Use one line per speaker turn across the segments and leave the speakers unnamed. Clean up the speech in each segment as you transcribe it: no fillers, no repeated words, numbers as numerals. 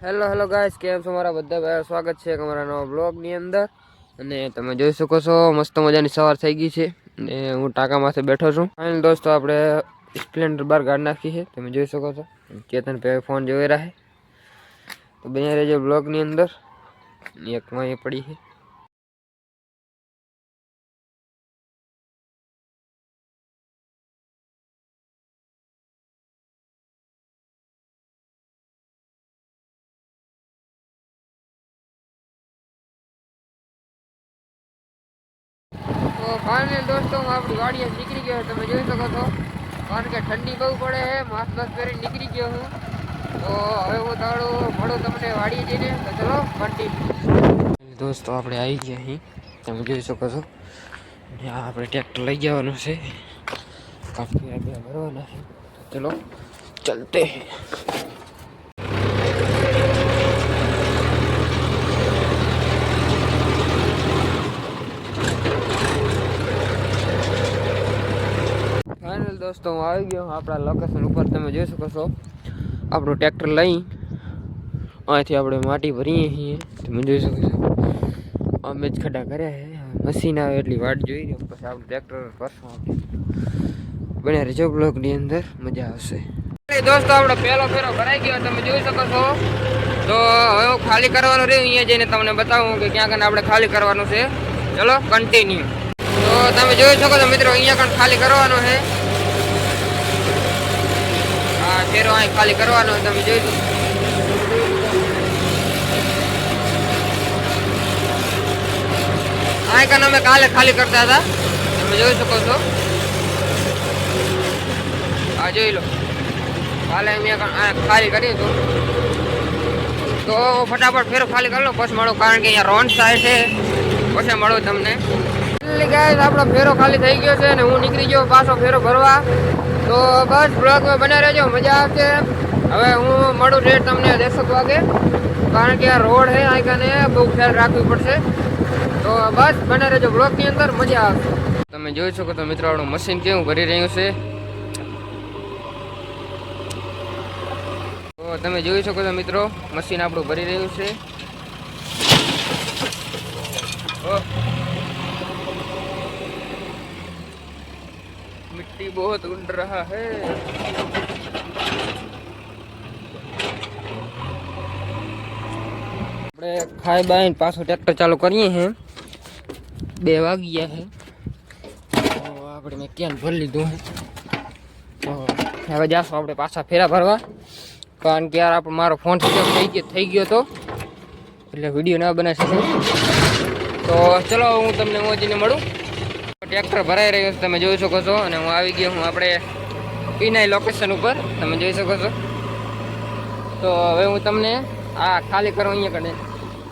Hello hello guys, કેમ છો મારા બધા ભાઈઓ? સ્વાગત છે અમારા નવા બ્લોગની અંદર. અને તમે જોઈ શકો છો મસ્ત મજાની સવાર થઈ ગઈ છે અને હું ટાંકામાંથી બેઠો છું. ફાઇનલ દોસ્તો આપણે સ્પ્લેન્ડર બાર ગાડી નાખી છે, તમે જોઈ શકો છો. ચેતન ભાઈ ફોન જોઈ રહ્યા છે, તો બન્યા રહેજો બ્લોગની અંદર. એક માં પડી છે. તો ફાઇનલ દોસ્તો હું આપણી ગાડીએ નીકળી ગયો, તમે જોઈ શકો છો. કારણ કે ઠંડી બહુ પડે છે, માસ્ક બાસ્ક પહેરીને નીકળી ગયો હું. તો હવે હું મળું તમને વાડીએ જઈને. તો ચલો કન્ટિન્યુ. દોસ્તો આપણે આવી ગયા અહીં, તમે જોઈ શકો છો. આપણે ટ્રેક્ટર લઈ જવાનું છે, કાફી આગળ ભરવાના છે. ચલો ચલતે. ફાઇનલ દોસ્તો હું આવી ગયો આપણા લોકેશન ઉપર, તમે જોઈ શકો છો. આપણું ટ્રેક્ટર લઈ અહીંથી આપણે માટી ભરીએ છીએ, તમે જોઈ શકો છો. અમે જ ખડા કર્યા છે, મશીન આવે એટલી વાટ જોઈ રહ્યો, પછી આપણું ટ્રેક્ટર ભરશું. બને રહેજો બ્લોકની અંદર, મજા આવશે. દોસ્તો આપણો પહેલો ફેરો ભરાઈ ગયો, તમે જોઈ શકો છો. તો હવે હું ખાલી કરવાનું રહ્યું, અહીંયા જઈને તમને બતાવું કે ક્યાં કને આપણે ખાલી કરવાનું છે. ચલો કન્ટિન્યુ. તો તમે જોઈ શકો છો મિત્રો, અહીંયા કણ ખાલી કરવાનું છે. હા, ફેરો અહીં ખાલી કરવાનો છે, તમે જોઈ શકો. અહીં કણ અમે કાલે ખાલી કરતા હતા, તમે જોઈ શકો છો. હા જોઈ લો, કાલે અહીંયા ખાલી કરી હતું. તો ફટાફટ ફેરો ખાલી કરી લો, પછી મળો, કારણ કે અહીંયા રોન સાઈડ છે. પછી મળો તમને. ગાઈસ આપણો ફેરો ખાલી થઈ ગયો છે અને હું નીકળી ગયો પાછો ફેરો ભરવા. તો બસ બ્લોગમાં બના રહેજો, મજા આવશે. હવે હું મળું રેટ તમને 10 વાગે, કારણ કે આ રોડ છે, આ કાને બહુ ખ્યાલ રાખવી પડશે. તો બસ બના રહેજો બ્લોગની અંદર, મજા આવશે. તમે જોઈ શકો તો મિત્રો આપણું મશીન કેવું ભરી રહ્યું છે. તો તમે જોઈ શકો છો મિત્રો, મશીન આપણું ભરી રહ્યું છે. मिट्टी बहुत उड़ रहा है. આપણે ખાઈ બાઈને પાછું ટ્રેક્ટર ચાલુ કરીએ છીએ. 2 વાગી ગયા છે. તો આપણે મેં કેન ભરી લીધું છે. તો હવે જાશું આપણે પાછા ફેરા ભરવા, કારણ કે યાર મારો ફોન થઈ ગયો તો એટલે વિડીયો ના બનાવી શકું. તો ચલો હું તમને મોજીને મળું. ટ્રેક્ટર ભરાઈ રહ્યું છે, તમે જોઈ શકો છો. અને હું આવી ગયો હું આપણે પીનાઈ લોકેશન ઉપર, તમે જોઈ શકો છો. તો હવે હું તમને આ ખાલી કરો અહીંયા કણે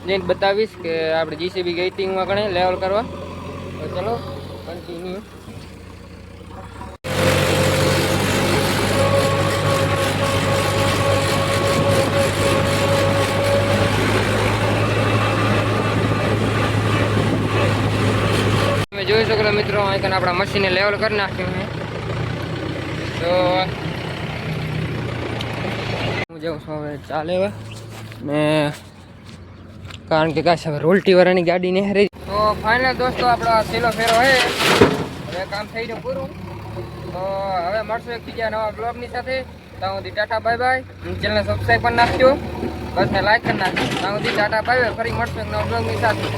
જઈને બતાવીશ કે આપણે જીસીબી ગઈ હતી હું કણે લેવલ કરવા. તો ચલો કન્ટિન્યુ. જોઈ શકો છો મિત્રો, અહીં આપણા મશીને લેવલ કરી નાખ્યું છે. તો હું જાઉં છું હવે ચાલે હવે ને, કારણ કે કાશ હવે રોલટી વાળાની ગાડી નહીં રહી. તો ફાઇનલ દોસ્તો આપણો છેલ્લો ફેરો છે, હવે કામ થઈ ગયું પૂરું. તો હવે મળશું એક બીજા નવા બ્લોગની સાથે. ત્યાં સુધી ટાટા બાય બાય. ચેનલને સબસ્ક્રાઈબ કરી નાખજો, બસને લાઈક કરી નાખજો. ત્યાં સુધી ટાટા બાય બાય. ફરી મળશું એક નવા બ્લોગની સાથે.